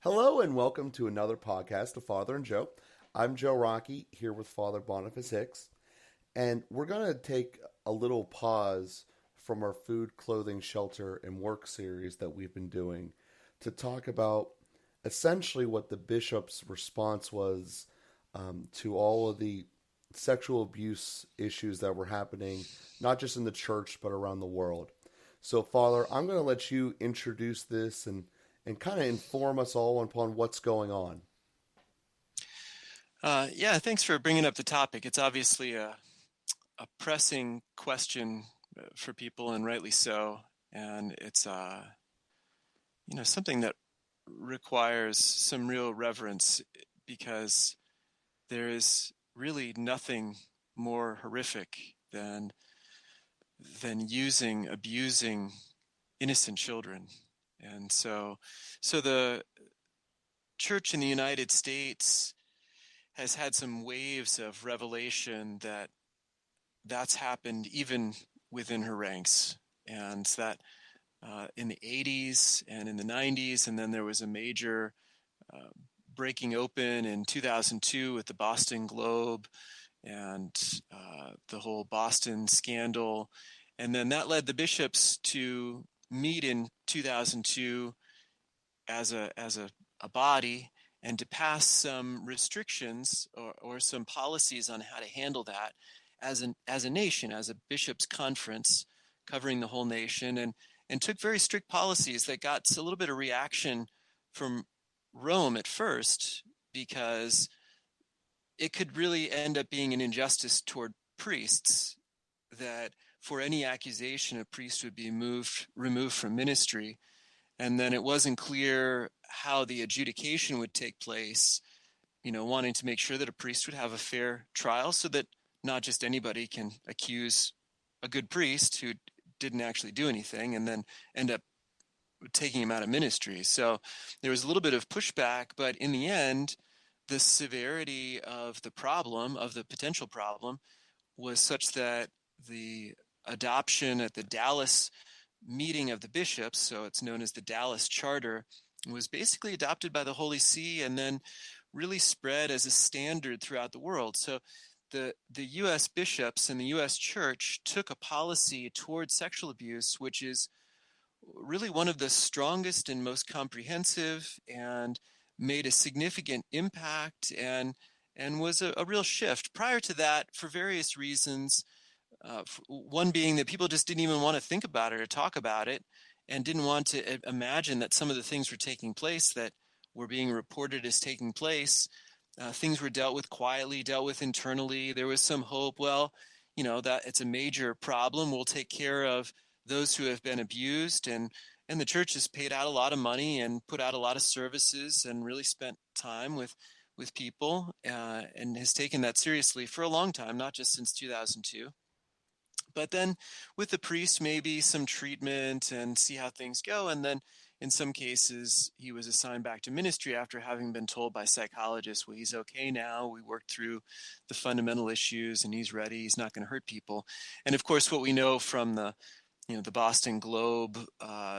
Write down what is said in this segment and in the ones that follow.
Hello and welcome to another podcast of Father and Joe. I'm Joe Rocky here with Father Boniface Hicks, and we're going to take a little pause from our food, clothing, shelter, and work series that we've been doing to talk about essentially what the bishop's response was to all of the sexual abuse issues that were happening, not just in the church, but around the world. So, Father, I'm going to let you introduce this and kind of inform us all upon what's going on. Yeah, thanks for bringing up the topic. It's obviously a pressing question for people, and rightly so. And it's something that requires some real reverence because there is really nothing more horrific than abusing innocent children. And so the church in the United States has had some waves of revelation that's happened even within her ranks, and that in the 80s and in the 90s, and then there was a major uh, breaking open in 2002 with the Boston Globe and the whole Boston scandal, and then that led the bishops to meet in 2002 as a body and to pass some restrictions or some policies on how to handle that as a nation, as a bishops' conference covering the whole nation, and took very strict policies that got a little bit of reaction from Rome at first because it could really end up being an injustice toward priests that for any accusation a priest would be removed from ministry, and then it wasn't clear how the adjudication would take place, wanting to make sure that a priest would have a fair trial so that not just anybody can accuse a good priest who didn't actually do anything and then end up taking him out of ministry. So there was a little bit of pushback, but in the end, the severity of the potential problem, was such that the adoption at the Dallas meeting of the bishops, so it's known as the Dallas Charter, was basically adopted by the Holy See and then really spread as a standard throughout the world. So the U.S. bishops and the U.S. Church took a policy towards sexual abuse, which is really one of the strongest and most comprehensive, and made a significant impact, and was a real shift. Prior to that, for various reasons, one being that people just didn't even want to think about it or talk about it, and didn't want to imagine that some of the things were taking place that were being reported as taking place. Things were dealt with quietly, dealt with internally. There was some hope, well, that it's a major problem. We'll take care of those who have been abused. And the church has paid out a lot of money and put out a lot of services and really spent time with people, and has taken that seriously for a long time, not just since 2002. But then with the priest, maybe some treatment and see how things go. And then in some cases, he was assigned back to ministry after having been told by psychologists, well, he's okay now. We worked through the fundamental issues and he's ready. He's not going to hurt people. And of course, what we know from the Boston Globe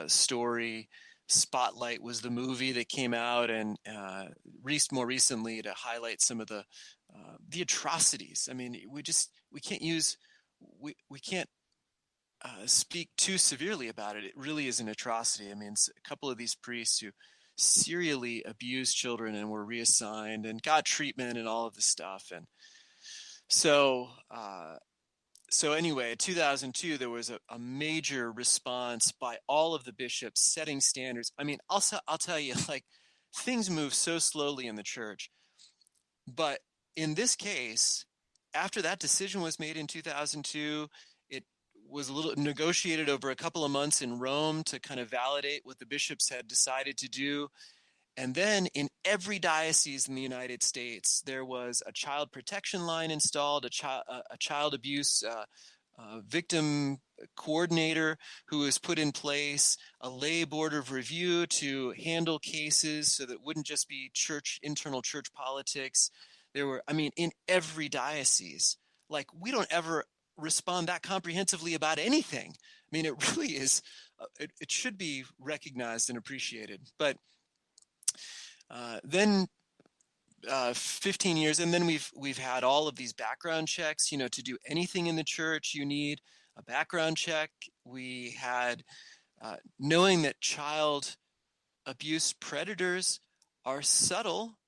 story, Spotlight was the movie that came out, and more recently to highlight some of the atrocities. I mean, we can't use we can't speak too severely about it. It really is an atrocity. I mean, a couple of these priests who serially abused children and were reassigned and got treatment and all of this stuff. And so anyway, in 2002, there was a major response by all of the bishops setting standards. I mean, I'll tell you, like, things move so slowly in the church. But in this case, after that decision was made in 2002, it was a little negotiated over a couple of months in Rome to kind of validate what the bishops had decided to do. And then in every diocese in the United States, there was a child protection line installed, a child abuse victim coordinator who was put in place, a lay board of review to handle cases so that it wouldn't just be internal church politics. There were, I mean, in every diocese, like, we don't ever respond that comprehensively about anything. I mean, it really is, it should be recognized and appreciated. But Then 15 years, and then we've had all of these background checks. To do anything in the church, you need a background check. We had knowing that child abuse predators are subtle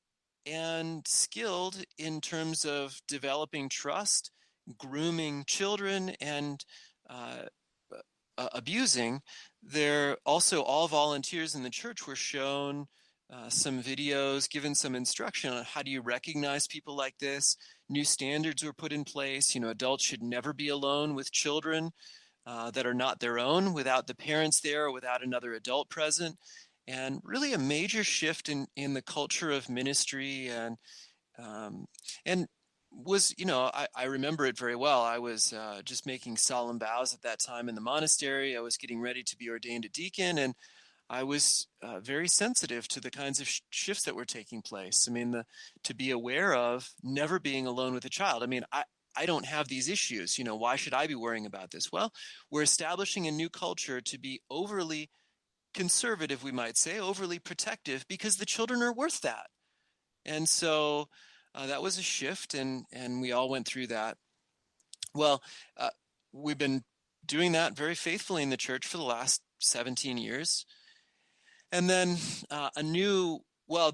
and skilled in terms of developing trust, grooming children, and uh, abusing. They're also all volunteers in the church were shown some videos, given some instruction on how do you recognize people like this. New standards were put in place. Adults should never be alone with children that are not their own, without the parents there or without another adult present. And really a major shift in the culture of ministry um, and was, I remember it very well. I was just making solemn vows at that time in the monastery. I was getting ready to be ordained a deacon, and I was very sensitive to the kinds of shifts that were taking place. I mean, to be aware of never being alone with a child. I mean, I don't have these issues. Why should I be worrying about this? Well, we're establishing a new culture to be overly conservative, we might say, overly protective, because the children are worth that. And so that was a shift, and we all went through that. Well, we've been doing that very faithfully in the church for the last 17 years. And then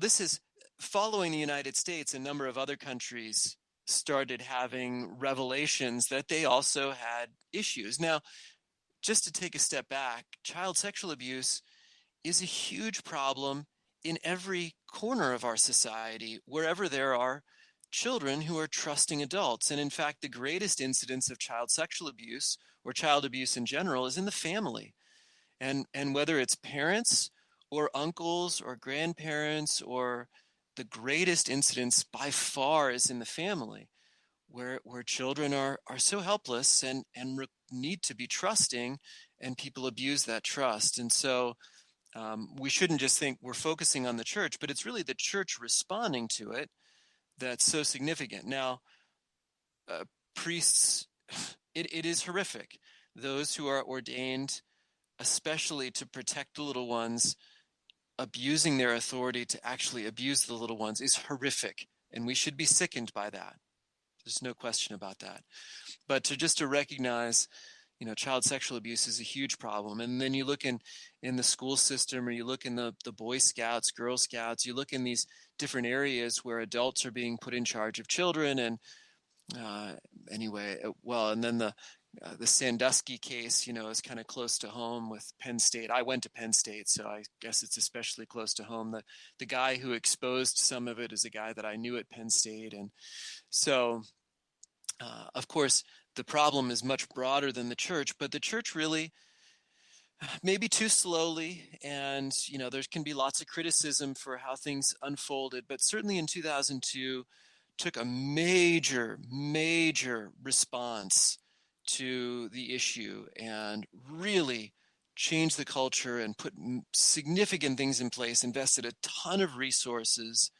this is following the United States, a number of other countries started having revelations that they also had issues. Now, just to take a step back, child sexual abuse is a huge problem in every corner of our society, wherever there are children who are trusting adults. And in fact, the greatest incidence of child sexual abuse or child abuse in general is in the family. And whether it's parents or uncles or grandparents, or the greatest incidence by far is in the family, where children are so helpless and need to be trusting, and people abuse that trust. And so we shouldn't just think we're focusing on the church, but it's really the church responding to it that's so significant. Now, priests, it is horrific. Those who are ordained, especially to protect the little ones, abusing their authority to actually abuse the little ones is horrific, and we should be sickened by that. There's no question about that. But to recognize, child sexual abuse is a huge problem. And then you look in the school system, or you look in the Boy Scouts, Girl Scouts, you look in these different areas where adults are being put in charge of children. And and then the Sandusky case, is kind of close to home with Penn State. I went to Penn State, so I guess it's especially close to home. The guy who exposed some of it is a guy that I knew at Penn State. And so, of course, the problem is much broader than the church, but the church really, maybe too slowly, and there can be lots of criticism for how things unfolded, but certainly in 2002 took a major response to the issue and really changed the culture and put significant things in place, invested a ton of resources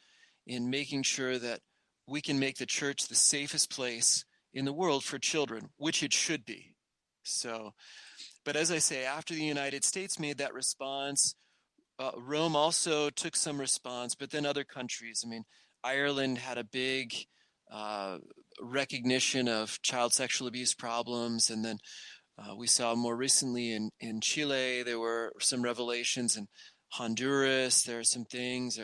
in making sure that we can make the church the safest place in the world for children, which it should be. So, but as I say, after the United States made that response, Rome also took some response, but then other countries, Ireland had a big recognition of child sexual abuse problems. And then we saw more recently in Chile, there were some revelations. In Honduras, there are some things.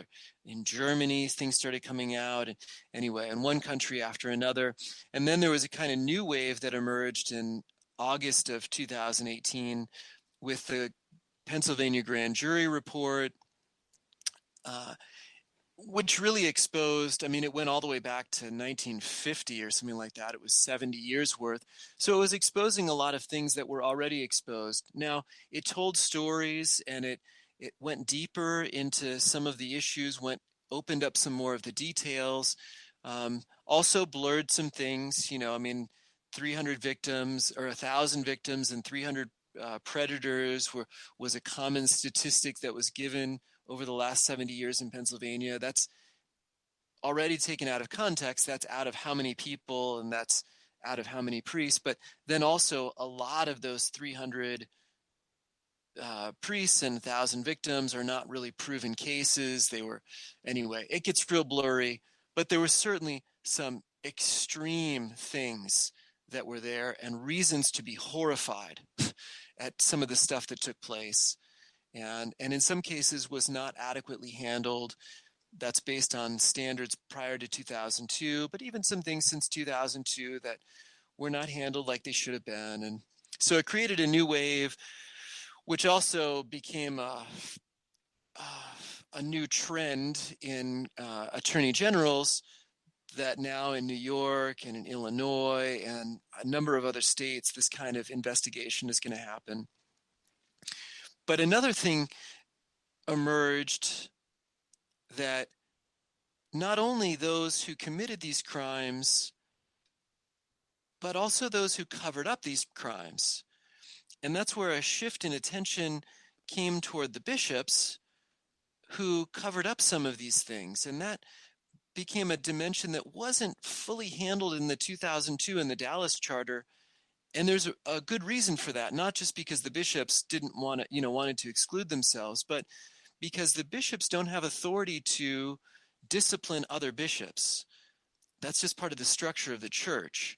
In Germany, things started coming out. And anyway, in one country after another. And then there was a kind of new wave that emerged in August of 2018 with the Pennsylvania grand jury report, which really exposed, it went all the way back to 1950 or something like that. It was 70 years worth. So it was exposing a lot of things that were already exposed. Now, it told stories, and it went deeper into some of the issues, opened up some more of the details, also blurred some things. 300 victims or 1,000 victims and 300 predators was a common statistic that was given over the last 70 years in Pennsylvania. That's already taken out of context. That's out of how many people, and that's out of how many priests. But then also a lot of those 300 priests and 1,000 victims are not really proven cases. Anyway, it gets real blurry, but there were certainly some extreme things that were there and reasons to be horrified at some of the stuff that took place. And in some cases was not adequately handled. That's based on standards prior to 2002, but even some things since 2002 that were not handled like they should have been. And so it created a new wave, which also became a new trend in attorney generals, that now in New York and in Illinois and a number of other states, this kind of investigation is going to happen. But another thing emerged, that not only those who committed these crimes, but also those who covered up these crimes. And that's where a shift in attention came toward the bishops who covered up some of these things. And that became a dimension that wasn't fully handled in the 2002 in the Dallas Charter. And there's a good reason for that, not just because the bishops didn't want to, wanted to exclude themselves, but because the bishops don't have authority to discipline other bishops. That's just part of the structure of the church.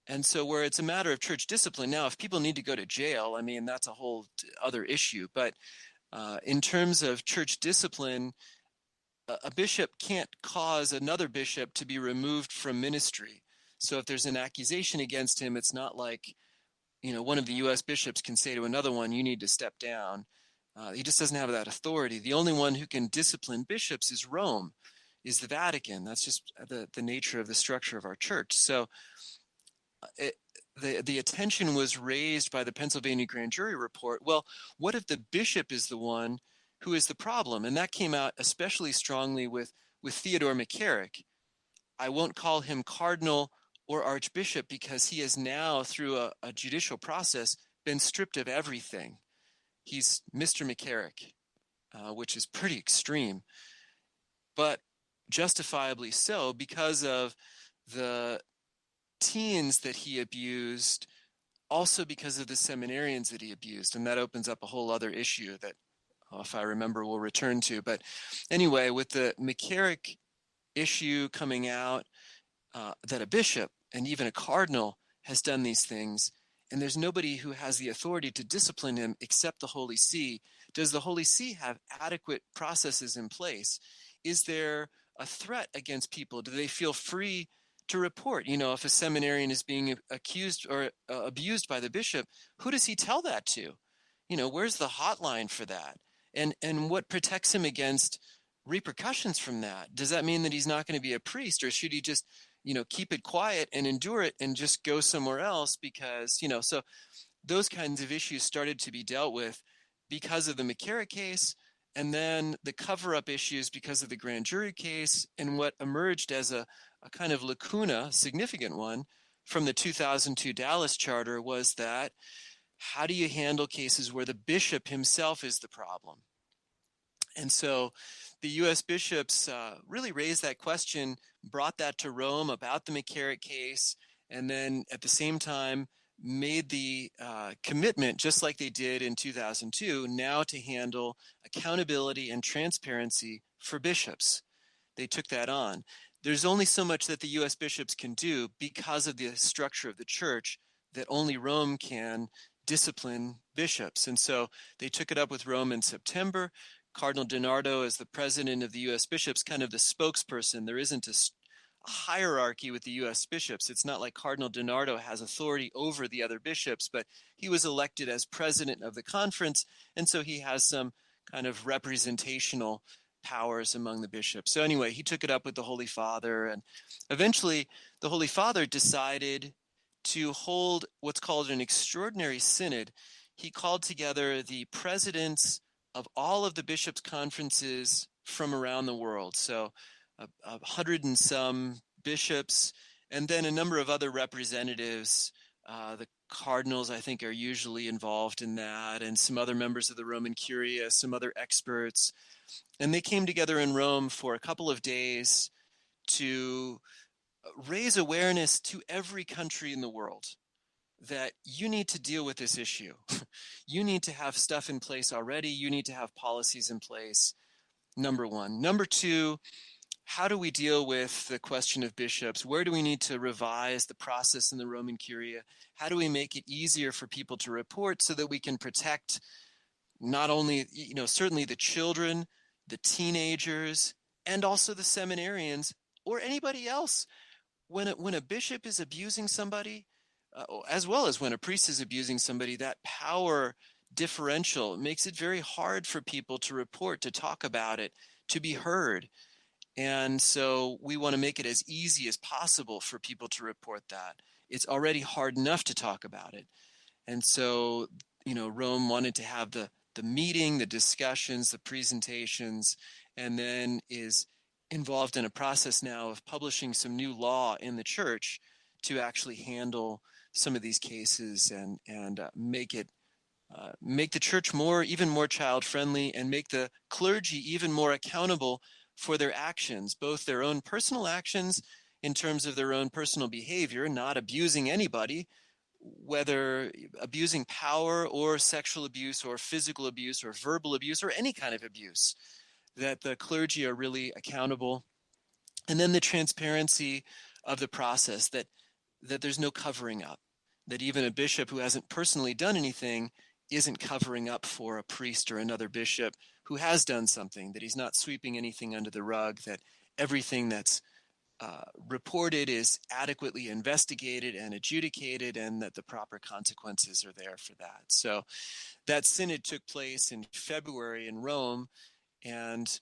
And so where it's a matter of church discipline, now if people need to go to jail, I mean, that's a whole other issue. But in terms of church discipline, a bishop can't cause another bishop to be removed from ministry. So if there's an accusation against him, it's not like, one of the U.S. bishops can say to another one, you need to step down. He just doesn't have that authority. The only one who can discipline bishops is Rome, is the Vatican. That's just the nature of the structure of our church. So the attention was raised by the Pennsylvania grand jury report. Well, what if the bishop is the one who is the problem? And that came out especially strongly with Theodore McCarrick. I won't call him cardinal or archbishop because he has now, through a judicial process, been stripped of everything. He's Mr. McCarrick, which is pretty extreme, but justifiably so because of the teens that he abused, also because of the seminarians that he abused. And that opens up a whole other issue that, if I remember, we'll return to. But anyway, with the McCarrick issue coming out, that a bishop and even a cardinal has done these things, and there's nobody who has the authority to discipline him except the Holy See. Does the Holy See have adequate processes in place? Is there a threat against people? Do they feel free to report? If a seminarian is being accused or abused by the bishop, who does he tell that to? Where's the hotline for that? And what protects him against repercussions from that? Does that mean that he's not going to be a priest, or should he just keep it quiet and endure it and just go somewhere else? Because so those kinds of issues started to be dealt with because of the McCarrick case, and then the cover-up issues because of the grand jury case, and what emerged as a kind of lacuna, significant one, from the 2002 Dallas Charter was that how do you handle cases where the bishop himself is the problem? And so the U.S. bishops really raised that question, brought that to Rome about the McCarrick case, and then at the same time made the commitment, just like they did in 2002, now to handle accountability and transparency for bishops. They took that on. There's only so much that the U.S. bishops can do because of the structure of the church, that only Rome can discipline bishops. And so they took it up with Rome in September. Cardinal DiNardo, as the president of the U.S. bishops, kind of the spokesperson. There isn't a hierarchy with the U.S. bishops. It's not like Cardinal DiNardo has authority over the other bishops, but he was elected as president of the conference, and so he has some kind of representational powers among the bishops. So anyway, he took it up with the Holy Father, and eventually the Holy Father decided to hold what's called an extraordinary synod. He called together the presidents of all of the bishops' conferences from around the world. So 100 and some bishops, and then a number of other representatives. The cardinals, I think, are usually involved in that, and some other members of the Roman Curia, some other experts. And they came together in Rome for a couple of days to raise awareness to every country in the world that you need to deal with this issue. You need to have stuff in place already. You need to have policies in place, number one. Number two, how do we deal with the question of bishops? Where do we need to revise the process in the Roman Curia? How do we make it easier for people to report so that we can protect not only, certainly the children, the teenagers, and also the seminarians or anybody else? When a bishop is abusing somebody, as well as when a priest is abusing somebody, that power differential makes it very hard for people to report, to talk about it, to be heard. And so we want to make it as easy as possible for people to report that. It's already hard enough to talk about it. And so, Rome wanted to have the meeting, the discussions, the presentations, and then is involved in a process now of publishing some new law in the church to actually handle some of these cases and make the church even more child friendly, and make the clergy even more accountable for their actions, both their own personal actions in terms of their own personal behavior, not abusing anybody, whether abusing power or sexual abuse or physical abuse or verbal abuse or any kind of abuse, that the clergy are really accountable. And then the transparency of the process, that there's no covering up, that even a bishop who hasn't personally done anything isn't covering up for a priest or another bishop who has done something, that he's not sweeping anything under the rug, that everything that's reported is adequately investigated and adjudicated, and that the proper consequences are there for that. So that synod took place in February in Rome, and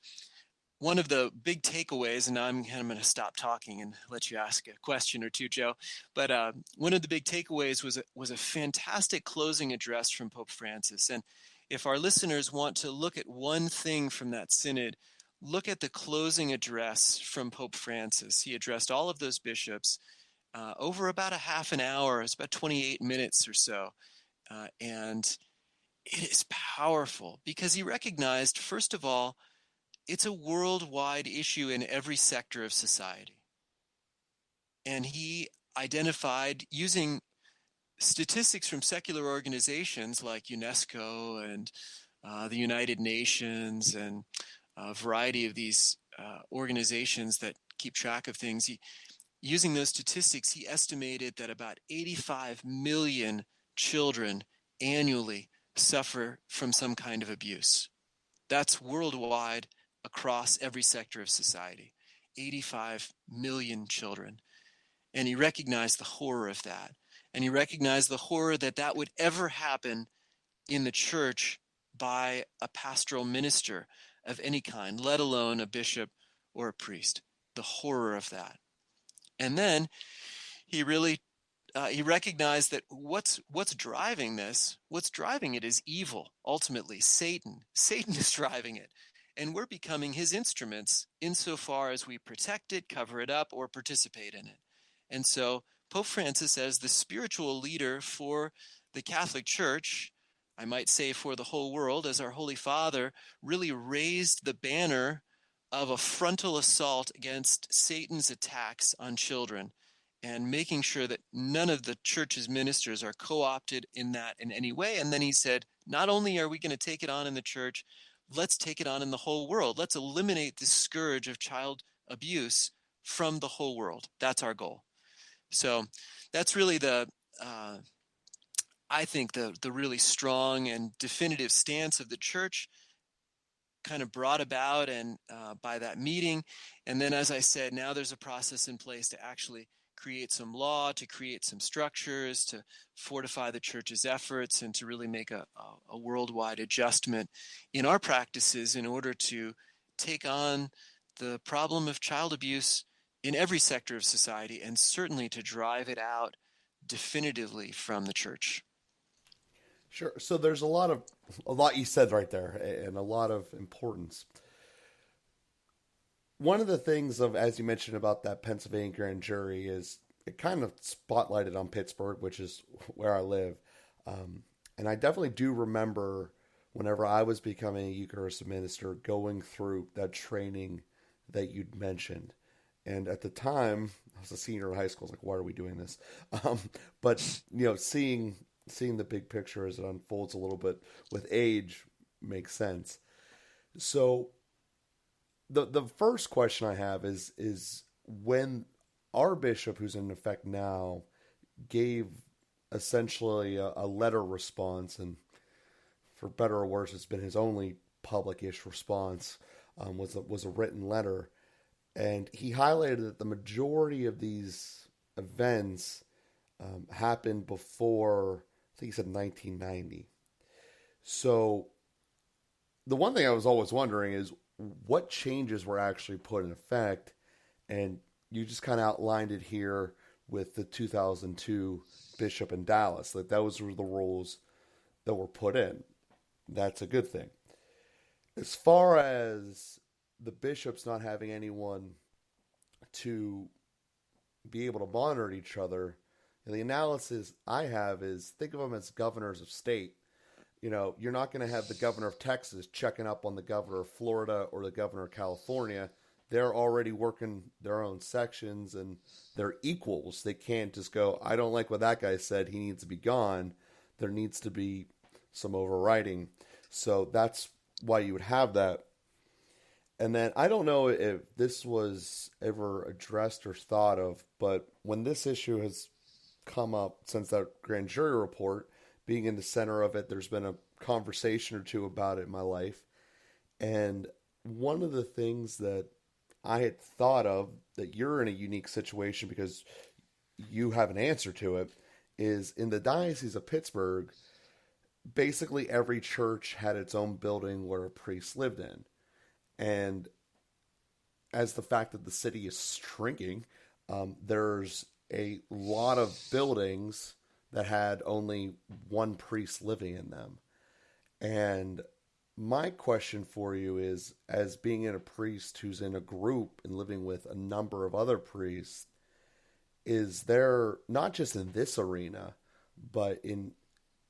one of the big takeaways, and I'm going to stop talking and let you ask a question or two, Joe, but one of the big takeaways was a fantastic closing address from Pope Francis. And if our listeners want to look at one thing from that synod, look at the closing address from Pope Francis. He addressed all of those bishops over about a half an hour. It's about 28 minutes or so. And it is powerful because he recognized, first of all, it's a worldwide issue in every sector of society. And he identified, using statistics from secular organizations like UNESCO and the United Nations and a variety of these organizations that keep track of things. Using those statistics, he estimated that about 85 million children annually suffer from some kind of abuse. That's worldwide across every sector of society. 85 million children. And he recognized the horror of that. And he recognized the horror that would ever happen in the church by a pastoral minister of any kind, let alone a bishop or a priest. The horror of that. And then he really he recognized that what's driving this, what's driving it is evil. Ultimately, Satan is driving it. And we're becoming his instruments insofar as we protect it, cover it up, or participate in it. And so Pope Francis, as the spiritual leader for the Catholic Church, I might say for the whole world, as our Holy Father, really raised the banner of a frontal assault against Satan's attacks on children, and making sure that none of the church's ministers are co-opted in that in any way. And then he said, not only are we going to take it on in the church, let's take it on in the whole world. Let's eliminate the scourge of child abuse from the whole world. That's our goal. So that's really I think the really strong and definitive stance of the church, kind of brought about and by that meeting. And then, as I said, now there's a process in place to actually create some law, to create some structures, to fortify the church's efforts, and to really make a worldwide adjustment in our practices in order to take on the problem of child abuse in every sector of society, and certainly to drive it out definitively from the church. Sure. So there's a lot you said right there, and a lot of importance. One of the things as you mentioned about that Pennsylvania grand jury is it kind of spotlighted on Pittsburgh, which is where I live. And I definitely do remember whenever I was becoming a Eucharistic minister going through that training that you'd mentioned. And at the time, I was a senior in high school. I was like, why are we doing this? Um, but seeing the big picture as it unfolds a little bit with age makes sense. So the first question I have is when our bishop, who's in effect now, gave essentially a letter response, and for better or worse, it's been his only public-ish response. Was a written letter, and he highlighted that the majority of these events happened before, I think he said 1990. So the one thing I was always wondering is what changes were actually put in effect, and you just kind of outlined it here with the 2002 bishop in Dallas. That those were the rules that were put in. That's a good thing. As far as the bishops not having anyone to be able to monitor each other, and the analysis I have is think of them as governors of state. You're not going to have the governor of Texas checking up on the governor of Florida or the governor of California. They're already working their own sections and they're equals. They can't just go, I don't like what that guy said. He needs to be gone. There needs to be some overriding. So that's why you would have that. And then I don't know if this was ever addressed or thought of, but when this issue has come up since that grand jury report, being in the center of it, there's been a conversation or two about it in my life. And one of the things that I had thought of that you're in a unique situation because you have an answer to it is in the Diocese of Pittsburgh, basically every church had its own building where a priest lived in. And as the fact that the city is shrinking, there's a lot of buildings that had only one priest living in them. And my question for you is, as being in a priest who's in a group and living with a number of other priests, is there, not just in this arena, but in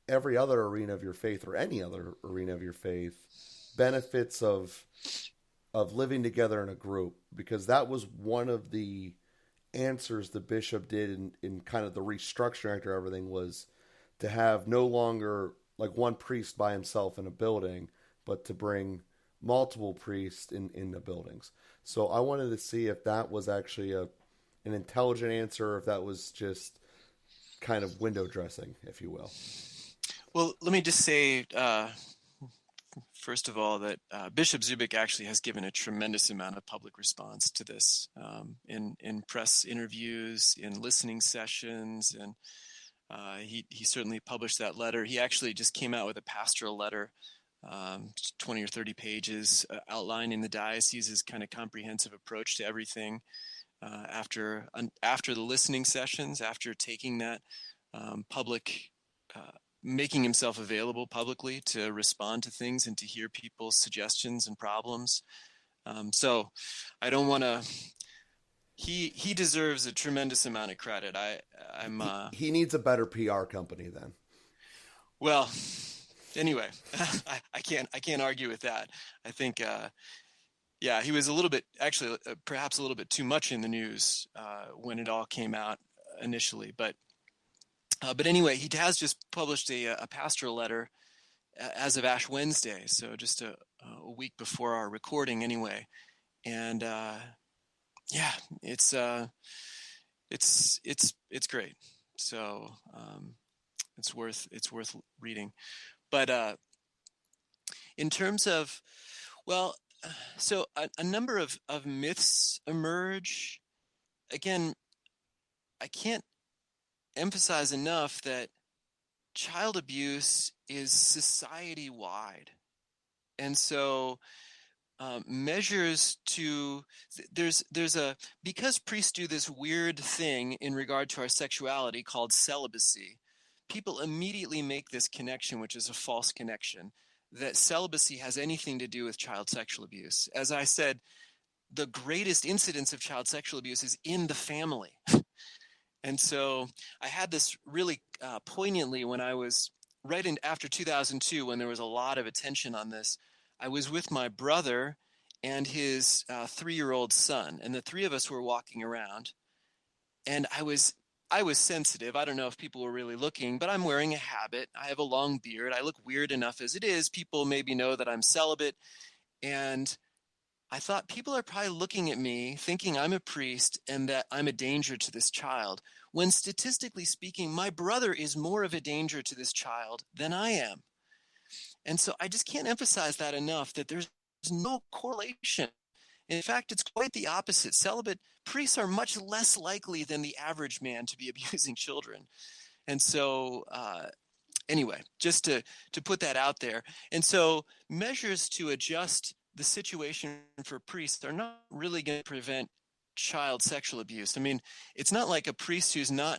every other arena of your faith or any other arena of your faith, benefits of living together in a group? Because that was one of the answers the bishop did in kind of the restructuring after everything, was to have no longer like one priest by himself in a building, but to bring multiple priests in the buildings. So I wanted to see if that was actually an intelligent answer, or if that was just kind of window dressing, if you will. Well, let me just say, first of all, that Bishop Zubik actually has given a tremendous amount of public response to this in press interviews, in listening sessions, and he certainly published that letter. He actually just came out with a pastoral letter, 20 or 30 pages, outlining the diocese's kind of comprehensive approach to everything after the listening sessions, after taking that public making himself available publicly to respond to things and to hear people's suggestions and problems. So I don't want to. He deserves a tremendous amount of credit. He needs a better PR company then. Well, anyway, I can't argue with that. I think yeah, he was a little bit, actually perhaps a little bit too much in the news when it all came out initially, but anyway, he has just published a pastoral letter as of Ash Wednesday, so just a week before our recording, anyway. And yeah, it's great. So it's worth reading. But in terms of, well, so a number of myths emerge. Again, I can't emphasize enough that child abuse is society-wide. And so measures to, there's a, because priests do this weird thing in regard to our sexuality called celibacy, people immediately make this connection, which is a false connection, that celibacy has anything to do with child sexual abuse. As I said, the greatest incidence of child sexual abuse is in the family. And so I had this really poignantly when I was after 2002, when there was a lot of attention on this. I was with my brother, and his 3-year-old son. And the three of us were walking around. And I was sensitive. I don't know if people were really looking, but I'm wearing a habit. I have a long beard. I look weird enough as it is. People maybe know that I'm celibate. And I thought people are probably looking at me thinking I'm a priest and that I'm a danger to this child, when statistically speaking, my brother is more of a danger to this child than I am. And so I just can't emphasize that enough, that there's no correlation. In fact, it's quite the opposite. Celibate priests are much less likely than the average man to be abusing children. And so, anyway, just to put that out there. And so measures to adjust the situation for priests are not really going to prevent child sexual abuse. I mean, it's not like a priest who's not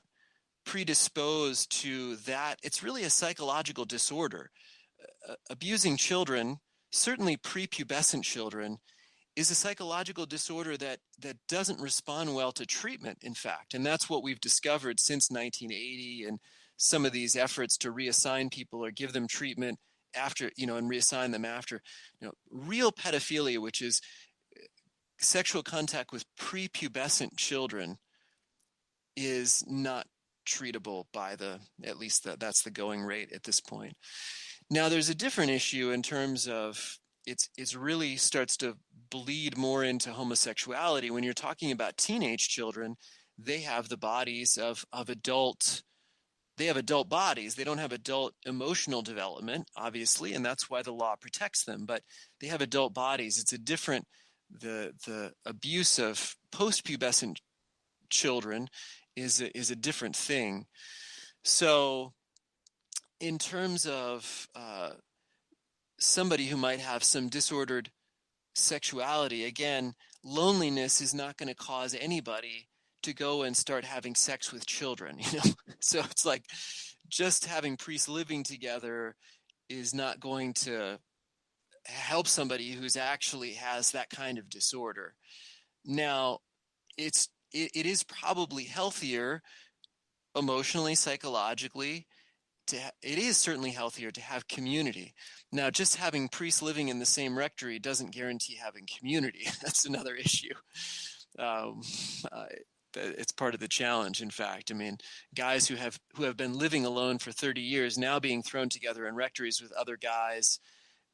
predisposed to that. It's really a psychological disorder. Abusing children, certainly prepubescent children, is a psychological disorder that doesn't respond well to treatment, in fact. And that's what we've discovered since 1980, and some of these efforts to reassign people or give them treatment after, and reassign them after, real pedophilia, which is sexual contact with prepubescent children, is not treatable by at least that's the going rate at this point. Now, there's a different issue in terms of it's really starts to bleed more into homosexuality. When you're talking about teenage children, they have the bodies of adult. They have adult bodies. They don't have adult emotional development, obviously, and that's why the law protects them. But they have adult bodies. It's a different. The abuse of post-pubescent children is a different thing. So, in terms of somebody who might have some disordered sexuality, again, loneliness is not going to cause anybody to go and start having sex with children, So it's like just having priests living together is not going to help somebody who's actually has that kind of disorder. Now, it is probably healthier emotionally, psychologically. It is certainly healthier to have community. Now, just having priests living in the same rectory doesn't guarantee having community. That's another issue. It's part of the challenge, in fact. I mean, guys who have been living alone for 30 years now being thrown together in rectories with other guys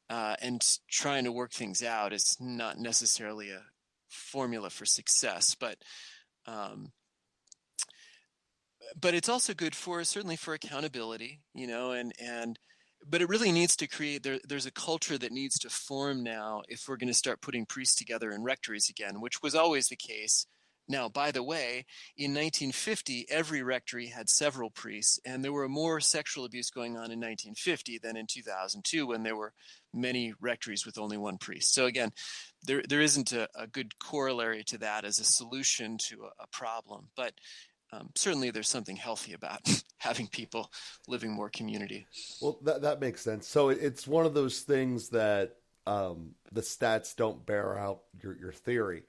and trying to work things out is not necessarily a formula for success. But it's also good certainly for accountability, but it really needs to create, there's a culture that needs to form now if we're going to start putting priests together in rectories again, which was always the case. Now, by the way, in 1950, every rectory had several priests, and there were more sexual abuse going on in 1950 than in 2002, when there were many rectories with only one priest. So again, there isn't a good corollary to that as a solution to a problem, but certainly there's something healthy about having people living more community. Well, that makes sense. So it's one of those things that the stats don't bear out your theory,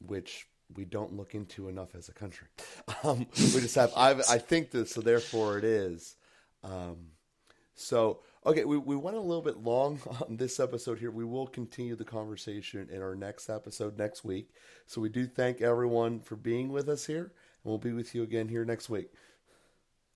which we don't look into enough as a country. We just have, I think this, so therefore it is. Okay, we went a little bit long on this episode here. We will continue the conversation in our next episode next week. So we do thank everyone for being with us here, and we'll be with you again here next week.